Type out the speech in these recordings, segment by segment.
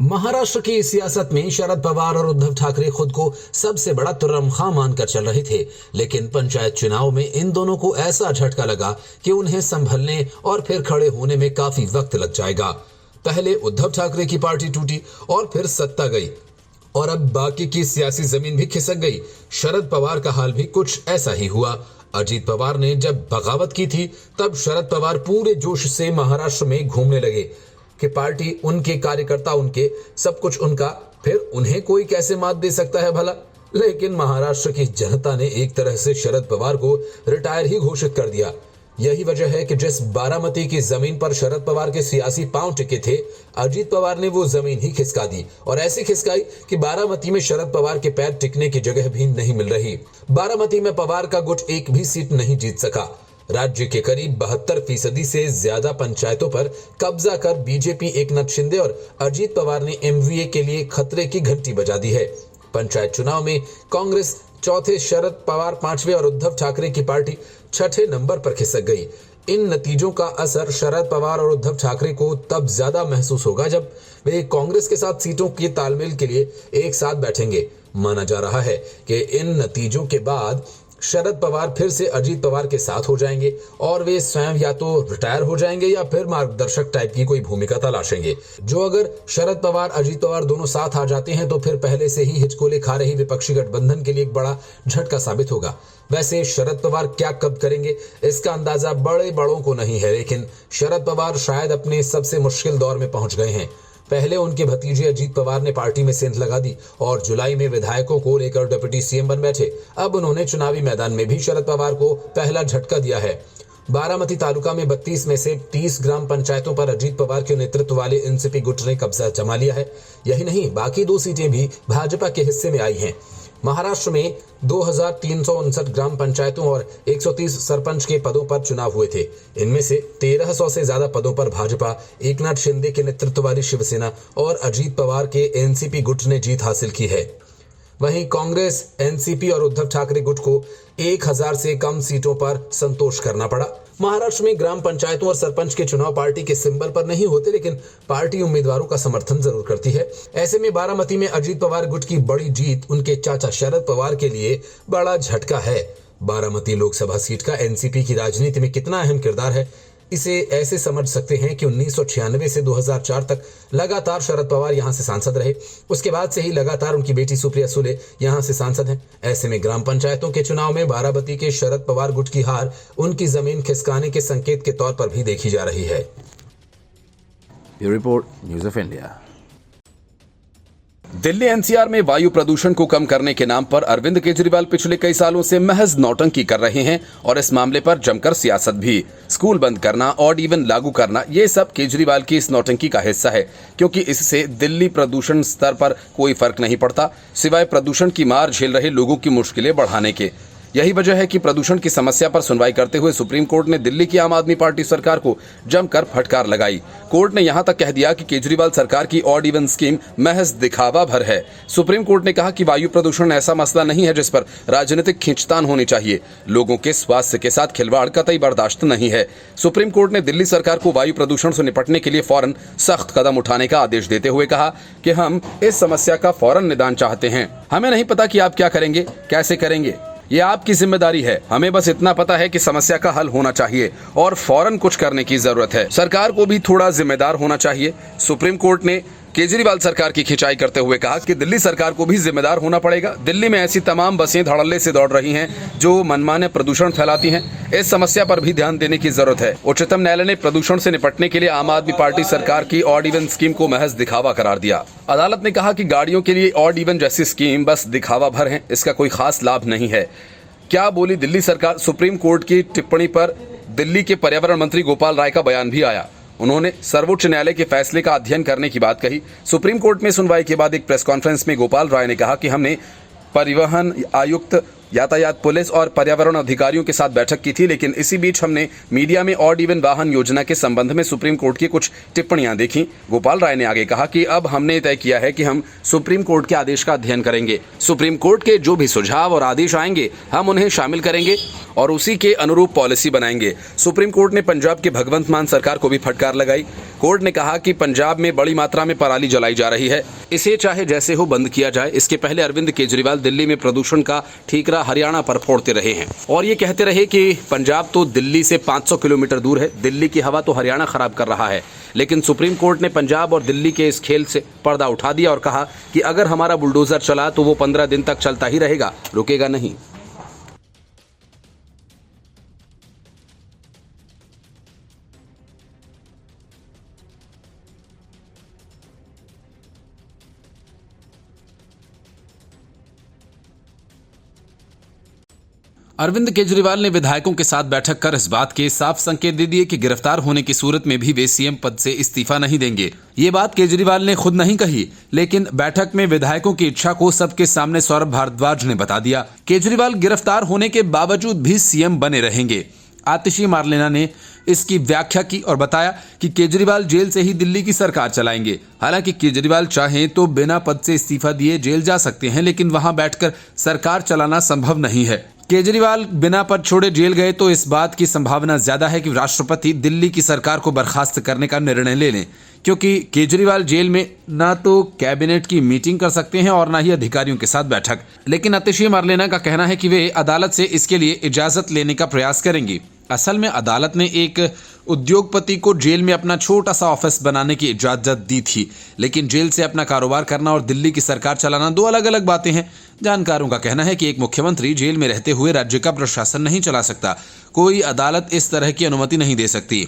महाराष्ट्र की सियासत में शरद पवार और उद्धव ठाकरे खुद को सबसे बड़ा तुर्रमखां मानकर चल रहे थे, लेकिन पंचायत चुनाव में इन दोनों को ऐसा झटका लगा कि उन्हें संभलने और फिर खड़े होने में काफी वक्त लग जाएगा। पहले उद्धव ठाकरे की पार्टी टूटी और फिर सत्ता गई और अब बाकी की सियासी जमीन भी खिसक गई। शरद पवार का हाल भी कुछ ऐसा ही हुआ। अजीत पवार ने जब बगावत की थी तब शरद पवार पूरे जोश से महाराष्ट्र में घूमने लगे कि पार्टी उनके, कार्यकर्ता उनके, सब कुछ उनका, फिर उन्हें कोई कैसे मात दे सकता है भला। लेकिन महाराष्ट्र की जनता ने एक तरह से शरद पवार को रिटायर ही घोषित कर दिया। यही वजह है कि जिस बारामती की जमीन पर शरद पवार के सियासी पांव टिके थे, अजीत पवार ने वो जमीन ही खिसका दी और ऐसी खिसकाई कि बारामती में शरद पवार के पैर टिकने की जगह भी नहीं मिल रही। बारामती में पवार का गुट एक भी सीट नहीं जीत सका। राज्य के करीब 72% से ज्यादा पंचायतों पर कब्जा कर बीजेपी एकनाथ शिंदे और अजीत पवार ने एमवीए के लिए खतरे की घंटी बजा दी है। पंचायत चुनाव में कांग्रेस चौथे, शरद पवार पांचवें और उद्धव ठाकरे की पार्टी छठे नंबर पर खिसक गई। इन नतीजों का असर शरद पवार और उद्धव ठाकरे को तब ज्यादा महसूस होगा जब वे कांग्रेस के साथ सीटों के तालमेल के लिए एक साथ बैठेंगे। माना जा रहा है कि इन नतीजों के बाद शरद पवार फिर से अजीत पवार के साथ हो जाएंगे और वे स्वयं या तो रिटायर हो जाएंगे या फिर मार्गदर्शक टाइप की कोई भूमिका तलाशेंगे। जो अगर शरद पवार अजीत पवार दोनों साथ आ जाते हैं तो फिर पहले से ही हिचकोले खा रही विपक्षी गठबंधन के लिए एक बड़ा झटका साबित होगा। वैसे शरद पवार क्या कब करेंगे इसका अंदाजा बड़ों को नहीं है, लेकिन शरद पवार शायद अपने सबसे मुश्किल दौर में पहुंच गए हैं। पहले उनके भतीजे अजीत पवार ने पार्टी में सेंध लगा दी और जुलाई में विधायकों को लेकर डिप्टी सीएम बन बैठे। अब उन्होंने चुनावी मैदान में भी शरद पवार को पहला झटका दिया है। बारामती तालुका में 32 में से 30 ग्राम पंचायतों पर अजीत पवार के नेतृत्व वाले एनसीपी गुट ने कब्जा जमा लिया है। यही नहीं, बाकी 2 सीटें भी भाजपा के हिस्से में आई हैं। महाराष्ट्र में 2359 ग्राम पंचायतों और 130 सरपंच के पदों पर चुनाव हुए थे। इनमें से 1300 से ज्यादा पदों पर भाजपा, एकनाथ शिंदे के नेतृत्व वाली शिवसेना और अजीत पवार के एनसीपी गुट ने जीत हासिल की है। वहीं कांग्रेस, एनसीपी और उद्धव ठाकरे गुट को 1000 से कम सीटों पर संतोष करना पड़ा। महाराष्ट्र में ग्राम पंचायतों और सरपंच के चुनाव पार्टी के सिंबल पर नहीं होते, लेकिन पार्टी उम्मीदवारों का समर्थन जरूर करती है। ऐसे में बारामती में अजीत पवार गुट की बड़ी जीत उनके चाचा शरद पवार के लिए बड़ा झटका है। बारामती लोकसभा सीट का एनसीपी की राजनीति में कितना अहम किरदार है, इसे ऐसे समझ सकते हैं कि 1996 से 2004 तक लगातार शरद पवार यहां से सांसद रहे। उसके बाद से ही लगातार उनकी बेटी सुप्रिया सुले यहां से सांसद हैं। ऐसे में ग्राम पंचायतों के चुनाव में बारामती के शरद पवार गुट की हार उनकी जमीन खिसकाने के संकेत के तौर पर भी देखी जा रही है। Bureau report, news of India. Delhi NCR में वायु प्रदूषण को कम करने के नाम पर अरविंद केजरीवाल पिछले कई सालों से महज नौटंकी कर रहे हैं और इस मामले पर जमकर सियासत भी। स्कूल बंद करना, ऑड इवन लागू करना, ये सब केजरीवाल की इस नौटंकी का हिस्सा है, क्योंकि इससे दिल्ली प्रदूषण स्तर पर कोई फर्क नहीं पड़ता, सिवाय प्रदूषण की मार झेल रहे लोगों की मुश्किलें बढ़ाने के। यही वजह है कि प्रदूषण की समस्या पर सुनवाई करते हुए सुप्रीम कोर्ट ने दिल्ली की आम आदमी पार्टी सरकार को जमकर फटकार लगाई। कोर्ट ने यहां तक कह दिया कि केजरीवाल सरकार की ऑड इवन स्कीम महज दिखावा भर है। सुप्रीम कोर्ट ने कहा कि वायु प्रदूषण ऐसा मसला नहीं है जिस पर राजनीतिक खींचतान होनी चाहिए। लोगों के स्वास्थ्य के साथ खिलवाड़ कतई बर्दाश्त नहीं है। सुप्रीम कोर्ट ने दिल्ली सरकार को वायु प्रदूषण से निपटने के लिए फौरन सख्त कदम उठाने का आदेश देते हुए कहा कि हम इस समस्या का फौरन निदान चाहते हैं। हमें नहीं पता कि आप क्या करेंगे, कैसे करेंगे, ये आपकी जिम्मेदारी है। हमें बस इतना पता है कि समस्या का हल होना चाहिए और फौरन कुछ करने की जरूरत है। सरकार को भी थोड़ा जिम्मेदार होना चाहिए। सुप्रीम कोर्ट ने केजरीवाल सरकार की खिंचाई करते हुए कहा कि दिल्ली सरकार को भी जिम्मेदार होना पड़ेगा। दिल्ली में ऐसी तमाम बसें धड़ल्ले से दौड़ रही हैं जो मनमाने प्रदूषण फैलाती हैं। इस समस्या पर भी ध्यान देने की जरूरत है। उच्चतम न्यायालय ने प्रदूषण से निपटने के लिए आम आदमी पार्टी सरकार की ऑड इवन स्कीम को महज दिखावा करार दिया। अदालत ने कहा कि गाड़ियों के लिए ऑड इवन जैसी स्कीम बस दिखावा भर है, इसका कोई खास लाभ नहीं है। क्या बोली दिल्ली सरकार? सुप्रीम कोर्ट की टिप्पणी पर दिल्ली के पर्यावरण मंत्री गोपाल राय का बयान भी आया। उन्होंने सर्वोच्च न्यायालय के फैसले का अध्ययन करने की बात कही। सुप्रीम कोर्ट में सुनवाई के बाद एक प्रेस कॉन्फ्रेंस में गोपाल राय ने कहा कि हमने परिवहन आयुक्त, यातायात पुलिस और पर्यावरण अधिकारियों के साथ बैठक की थी, लेकिन इसी बीच हमने मीडिया में ऑड इवन वाहन योजना के संबंध में सुप्रीम कोर्ट की कुछ टिप्पणियां देखी। गोपाल राय ने आगे कहा कि अब हमने तय किया है कि हम सुप्रीम कोर्ट के आदेश का अध्ययन करेंगे। सुप्रीम कोर्ट के जो भी सुझाव और आदेश आएंगे हम उन्हें शामिल करेंगे और उसी के अनुरूप पॉलिसी बनाएंगे। सुप्रीम कोर्ट ने पंजाब के भगवंत मान सरकार को भी फटकार लगाई। कोर्ट ने कहा कि पंजाब में बड़ी मात्रा में पराली जलाई जा रही है, इसे चाहे जैसे हो बंद किया जाए। इसके पहले अरविंद केजरीवाल दिल्ली में प्रदूषण का ठीकरा हरियाणा पर फोड़ते रहे हैं और ये कहते रहे कि पंजाब तो दिल्ली से 500 किलोमीटर दूर है, दिल्ली की हवा तो हरियाणा खराब कर रहा है। लेकिन सुप्रीम कोर्ट ने पंजाब और दिल्ली के इस खेल से पर्दा उठा दिया और कहा कि अगर हमारा बुलडोजर चला तो वो 15 दिन तक चलता ही रहेगा, रुकेगा नहीं। अरविंद केजरीवाल ने विधायकों के साथ बैठक कर इस बात के साफ संकेत दे दिए कि गिरफ्तार होने की सूरत में भी वे सीएम पद से इस्तीफा नहीं देंगे। ये बात केजरीवाल ने खुद नहीं कही, लेकिन बैठक में विधायकों की इच्छा को सबके सामने सौरभ भारद्वाज ने बता दिया। केजरीवाल गिरफ्तार होने के बावजूद भी सीएम बने रहेंगे। आतिशी मारलेना ने इसकी व्याख्या की और बताया कि केजरीवाल जेल से ही दिल्ली की सरकार चलाएंगे। हालांकि केजरीवाल चाहें तो बिना पद से इस्तीफा दिए जेल जा सकते हैं, लेकिन वहां बैठकर सरकार चलाना संभव नहीं है। केजरीवाल बिना पद छोड़े जेल गए तो इस बात की संभावना ज्यादा है कि राष्ट्रपति दिल्ली की सरकार को बर्खास्त करने का निर्णय ले लें, क्योंकि केजरीवाल जेल में ना तो कैबिनेट की मीटिंग कर सकते हैं और ना ही अधिकारियों के साथ बैठक। लेकिन आतिशी मारलेना का कहना है कि वे अदालत से इसके लिए इजाजत लेने का प्रयास करेंगी। असल में अदालत ने एक उद्योगपति को जेल में अपना छोटा सा ऑफिस बनाने की इजाजत दी थी, लेकिन जेल से अपना कारोबार करना और दिल्ली की सरकार चलाना दो अलग अलग बातें हैं। जानकारों का कहना है कि एक मुख्यमंत्री जेल में रहते हुए राज्य का प्रशासन नहीं चला सकता। कोई अदालत इस तरह की अनुमति नहीं दे सकती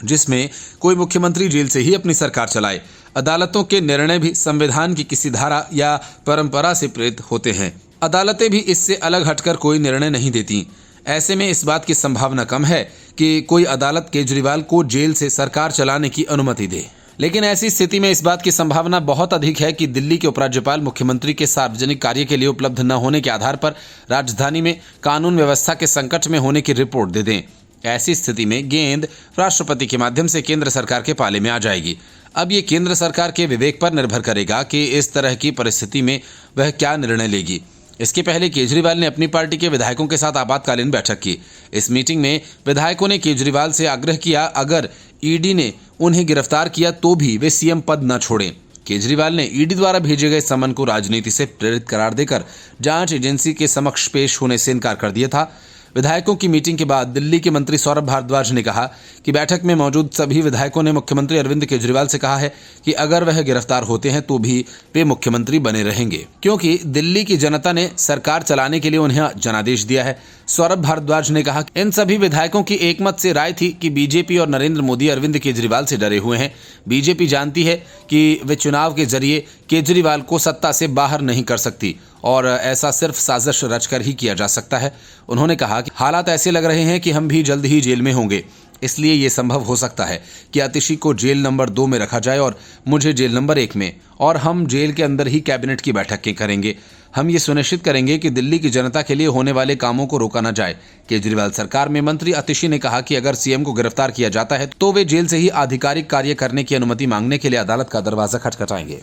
जिसमें कोई मुख्यमंत्री जेल से ही अपनी सरकार चलाए। अदालतों के निर्णय भी संविधान की किसी धारा या परंपरा से प्रेरित होते हैं। अदालतें भी इससे अलग हटकर कोई निर्णय नहीं देती। ऐसे में इस बात की संभावना कम है कि कोई अदालत केजरीवाल को जेल से सरकार चलाने की अनुमति दे। लेकिन ऐसी स्थिति में इस बात की संभावना बहुत अधिक है कि दिल्ली के उपराज्यपाल मुख्यमंत्री के सार्वजनिक कार्य के लिए उपलब्ध न होने के आधार पर राजधानी में कानून व्यवस्था के संकट में होने की रिपोर्ट दे दें। ऐसी स्थिति में गेंद राष्ट्रपति के माध्यम से केंद्र सरकार के पाले में आ जाएगी। अब ये केंद्र सरकार के विवेक पर निर्भर करेगा कि इस तरह की परिस्थिति में वह क्या निर्णय लेगी। इसके पहले केजरीवाल ने अपनी पार्टी के विधायकों के साथ आपातकालीन बैठक की। इस मीटिंग में विधायकों ने केजरीवाल से आग्रह किया अगर ईडी ने उन्हें गिरफ्तार किया तो भी वे सीएम पद न छोड़ें। केजरीवाल ने ईडी द्वारा भेजे गए समन को राजनीति से प्रेरित करार देकर जांच एजेंसी के समक्ष पेश होने से इनकार कर दिया था। विधायकों की मीटिंग के बाद दिल्ली के मंत्री सौरभ भारद्वाज ने कहा कि बैठक में मौजूद सभी विधायकों ने मुख्यमंत्री अरविंद केजरीवाल से कहा है कि अगर वह गिरफ्तार होते हैं तो भी वे मुख्यमंत्री बने रहेंगे, क्योंकि दिल्ली की जनता ने सरकार चलाने के लिए उन्हें जनादेश दिया है। सौरभ भारद्वाज ने कहा इन सभी विधायकों की एकमत से राय थी कि बीजेपी और नरेंद्र मोदी अरविंद केजरीवाल से डरे हुए हैं। बीजेपी जानती है कि वे चुनाव के जरिए केजरीवाल को सत्ता से बाहर नहीं कर सकती और ऐसा सिर्फ साजिश रचकर ही किया जा सकता है। उन्होंने कहा कि हालात ऐसे लग रहे हैं कि हम भी जल्द ही जेल में होंगे, इसलिए ये संभव हो सकता है कि आतिशी को जेल नंबर 2 में रखा जाए और मुझे जेल नंबर 1 में, और हम जेल के अंदर ही कैबिनेट की बैठकें करेंगे। हम ये सुनिश्चित करेंगे कि दिल्ली की जनता के लिए होने वाले कामों को रोका न जाए। केजरीवाल सरकार में मंत्री आतिशी ने कहा कि अगर सीएम को गिरफ्तार किया जाता है तो वे जेल से ही आधिकारिक कार्य करने की अनुमति मांगने के लिए अदालत का दरवाजा खटखटाएंगे।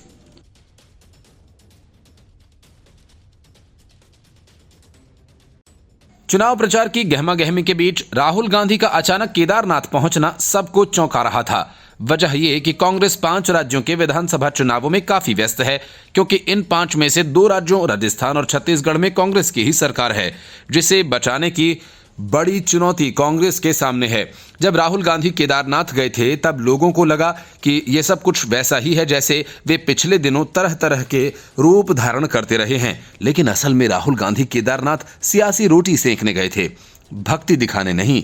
चुनाव प्रचार की गहमागहमी के बीच राहुल गांधी का अचानक केदारनाथ पहुंचना सबको चौंका रहा था। वजह यह कि कांग्रेस 5 राज्यों के विधानसभा चुनावों में काफी व्यस्त है, क्योंकि इन 5 में से 2 राज्यों राजस्थान और छत्तीसगढ़ में कांग्रेस की ही सरकार है, जिसे बचाने की बड़ी चुनौती कांग्रेस के सामने है। जब राहुल गांधी केदारनाथ गए थे तब लोगों को लगा कि ये सब कुछ वैसा ही है जैसे वे पिछले दिनों तरह तरह के रूप धारण करते रहे हैं, लेकिन असल में राहुल गांधी केदारनाथ सियासी रोटी सेंकने गए थे, भक्ति दिखाने नहीं।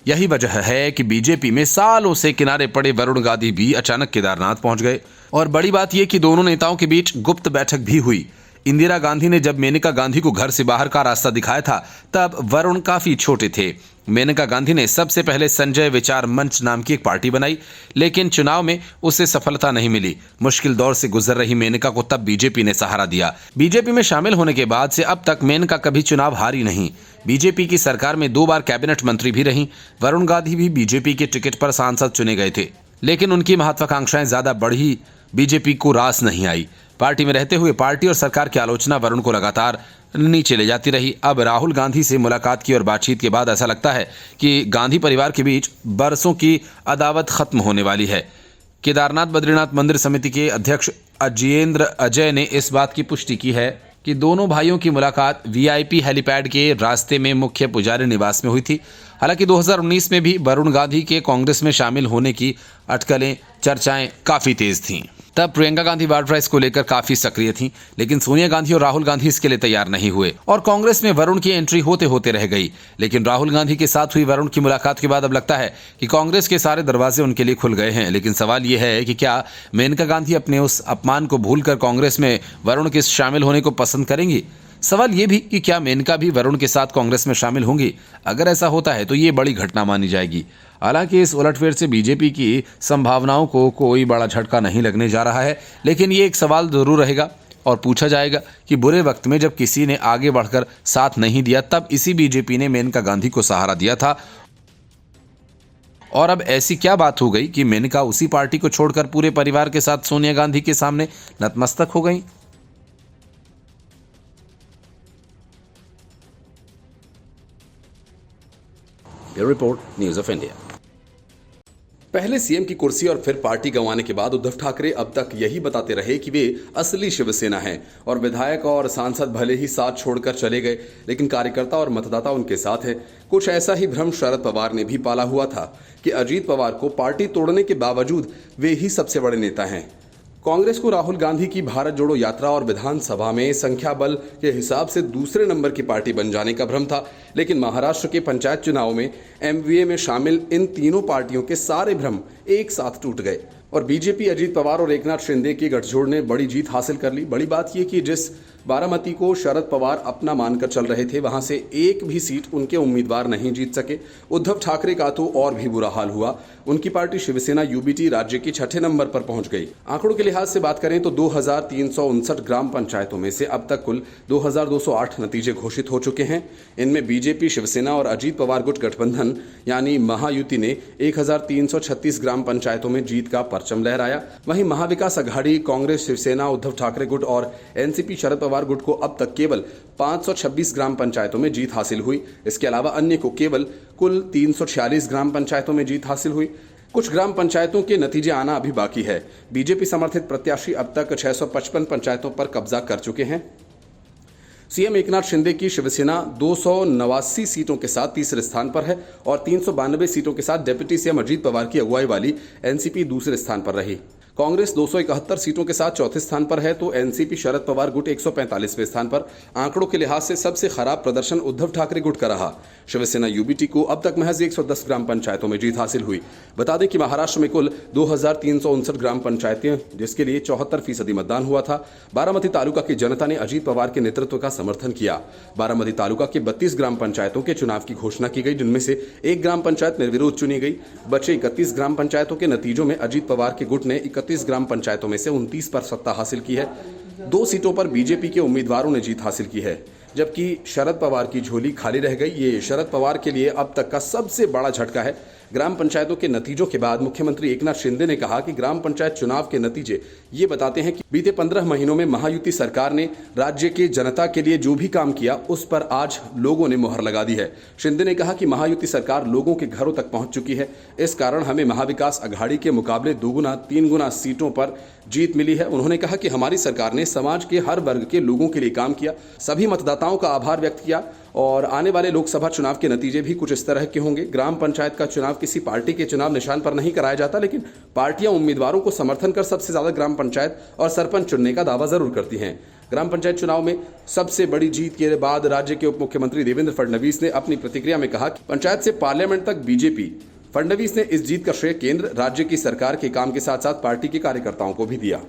यही वजह है कि बीजेपी में सालों से किनारे पड़े वरुण गांधी भी अचानक केदारनाथ पहुंच गए। और बड़ी बात यह कि दोनों नेताओं के बीच गुप्त बैठक भी हुई। इंदिरा गांधी ने जब मेनका गांधी को घर से बाहर का रास्ता दिखाया था तब वरुण काफी छोटे थे। मेनका गांधी ने सबसे पहले संजय विचार मंच नाम की एक पार्टी बनाई, लेकिन चुनाव में उसे सफलता नहीं मिली। मुश्किल दौर से गुजर रही मेनका को तब बीजेपी ने सहारा दिया। बीजेपी में शामिल होने के बाद से अब तक मेनका कभी चुनाव हारी नहीं। बीजेपी की सरकार में 2 बार कैबिनेट मंत्री भी रहीं। वरुण गांधी भी बीजेपी के टिकट पर सांसद चुने गए थे, लेकिन उनकी महत्वाकांक्षाएं ज्यादा बढ़ी, बीजेपी को रास नहीं आई। पार्टी में रहते हुए पार्टी और सरकार की आलोचना वरुण को लगातार नीचे ले जाती रही। अब राहुल गांधी से मुलाकात की और बातचीत के बाद ऐसा लगता है कि गांधी परिवार के बीच बरसों की अदावत खत्म होने वाली है। केदारनाथ बद्रीनाथ मंदिर समिति के अध्यक्ष अजयेंद्र अजय ने इस बात की पुष्टि की है कि दोनों भाइयों की मुलाकात वीआईपी हेलीपैड के रास्ते में मुख्य पुजारी निवास में हुई थी। हालांकि 2019 में भी वरुण गांधी के कांग्रेस में शामिल होने की अटकलें, चर्चाएं काफी तेज थीं। तब प्रियंका गांधी वाड्रा इसको लेकर काफी सक्रिय थीं, लेकिन सोनिया गांधी और राहुल गांधी इसके लिए तैयार नहीं हुए और कांग्रेस में वरुण की एंट्री होते होते रह गई। लेकिन राहुल गांधी के साथ हुई वरुण की मुलाकात के बाद अब लगता है कि कांग्रेस के सारे दरवाजे उनके लिए खुल गए हैं। लेकिन सवाल यह है कि क्या मेनका गांधी अपने उस अपमान को भूलकर कांग्रेस में वरुण के शामिल होने को पसंद करेंगी? सवाल ये भी कि क्या मेनका भी वरुण के साथ कांग्रेस में शामिल होंगी? अगर ऐसा होता है तो ये बड़ी घटना मानी जाएगी। हालांकि इस उलटफेर से बीजेपी की संभावनाओं को कोई बड़ा झटका नहीं लगने जा रहा है, लेकिन ये एक सवाल जरूर रहेगा और पूछा जाएगा कि बुरे वक्त में जब किसी ने आगे बढ़कर साथ नहीं दिया, तब इसी बीजेपी ने मेनका गांधी को सहारा दिया था, और अब ऐसी क्या बात हो गई कि मेनका उसी पार्टी को छोड़कर पूरे परिवार के साथ सोनिया गांधी के सामने नतमस्तक हो गई? Report, news of India. पहले सीएम की कुर्सी और फिर पार्टी गंवाने के बाद उद्धव ठाकरे अब तक यही बताते रहे कि वे असली शिवसेना हैं और विधायक और सांसद भले ही साथ छोड़कर चले गए, लेकिन कार्यकर्ता और मतदाता उनके साथ है। कुछ ऐसा ही भ्रम शरद पवार ने भी पाला हुआ था कि अजीत पवार को पार्टी तोड़ने के बावजूद वे ही सबसे बड़े नेता हैं। कांग्रेस को राहुल गांधी की भारत जोड़ो यात्रा और विधानसभा में संख्या बल के हिसाब से दूसरे नंबर की पार्टी बन जाने का भ्रम था, लेकिन महाराष्ट्र के पंचायत चुनाव में एमवीए में शामिल इन तीनों पार्टियों के सारे भ्रम एक साथ टूट गए और बीजेपी, अजीत पवार और एकनाथ शिंदे के गठजोड़ ने बड़ी जीत हासिल कर ली। बड़ी बात यह कि जिस बारामती को शरद पवार अपना मानकर चल रहे थे, वहां से एक भी सीट उनके उम्मीदवार नहीं जीत सके। उद्धव ठाकरे का तो और भी बुरा हाल हुआ। उनकी पार्टी शिवसेना यूबीटी राज्य की 6ठे नंबर पर पहुंच गई। आंकड़ों के लिहाज से बात करें तो 2359 ग्राम पंचायतों में से अब तक कुल 2208 नतीजे घोषित हो चुके हैं। इनमें बीजेपी, शिवसेना और अजीत पवार गुट गठबंधन यानी महायुति ने 1336 ग्राम पंचायतों में जीत का परचम लहराया। वहीं महाविकास अघाड़ी, कांग्रेस, शिवसेना, उद्धव ठाकरे गुट और एनसीपी शरद पवार गुट को अब तक केवल 526 ग्राम पंचायतों में जीत हासिल हुई। इसके अलावा अन्य को केवल कुल 346 ग्राम पंचायतों में जीत हासिल हुई। कुछ ग्राम पंचायतों के नतीजे आना अभी बाकी है। बीजेपी समर्थित प्रत्याशी अब तक 655 पंचायतों पर कब्जा कर चुके हैं। सीएम एकनाथ शिंदे की शिवसेना 289 सीटों के साथ तीसरे स्थान पर है और 392 सीटों के साथ डिप्टी सीएम अजीत पवार की अगुवाई वाली एनसीपी दूसरे स्थान पर रही। कांग्रेस 271 सीटों के साथ चौथे स्थान पर है तो एनसीपी शरद पवार गुट 145वें स्थान पर। आंकड़ों के लिहाज से सबसे खराब प्रदर्शन उद्धव ठाकरे गुट का रहा। शिवसेना यूबीटी को अब तक महज 110 ग्राम पंचायतों में जीत हासिल हुई। बता दें कि महाराष्ट्र में कुल 2359 ग्राम पंचायतें, जिसके लिए 74% मतदान हुआ था। बारामती तालुका की जनता ने अजीत पवार के नेतृत्व का समर्थन किया। बारामती तालुका के 32 ग्राम पंचायतों के चुनाव की घोषणा की गई, जिनमें से एक ग्राम पंचायत निर्विरोध चुनी गई। बचे 31 ग्राम पंचायतों के नतीजों में अजीत पवार के गुट ने 31 ग्राम पंचायतों में से 29 पर सत्ता हासिल की है। 2 सीटों पर बीजेपी के उम्मीदवारों ने जीत हासिल की है, जबकि शरद पवार की झोली खाली रह गई। ये शरद पवार के लिए अब तक का सबसे बड़ा झटका है। ग्राम पंचायतों के नतीजों के बाद मुख्यमंत्री एकनाथ शिंदे ने कहा कि ग्राम पंचायत चुनाव के नतीजे ये बताते हैं कि बीते 15 महीनों में महायुति सरकार ने राज्य के जनता के लिए जो भी काम किया, उस पर आज लोगों ने मुहर लगा दी है। शिंदे ने कहा कि महायुति सरकार लोगों के घरों तक पहुंच चुकी है। इस कारण हमें महाविकास अघाड़ी के मुकाबले 2 गुना 3 गुना सीटों पर जीत मिली है। उन्होंने कहा कि हमारी सरकार ने समाज के हर वर्ग के लोगों के लिए काम किया, सभी मतदाताओं का आभार व्यक्त किया और आने वाले लोकसभा चुनाव के नतीजे भी कुछ इस तरह के होंगे। ग्राम पंचायत का चुनाव किसी पार्टी के चुनाव निशान पर नहीं कराया जाता, लेकिन पार्टियां उम्मीदवारों को समर्थन कर सबसे ज्यादा ग्राम पंचायत और सरपंच चुनने का दावा जरूर करती हैं। ग्राम पंचायत चुनाव में सबसे बड़ी जीत के बाद राज्य के उप मुख्यमंत्री देवेंद्र फडणवीस ने अपनी प्रतिक्रिया में कहा कि पंचायत से पार्लियामेंट तक बीजेपी। फडणवीस ने इस जीत का श्रेय केंद्र, राज्य की सरकार के काम के साथ साथ पार्टी के कार्यकर्ताओं को भी दिया।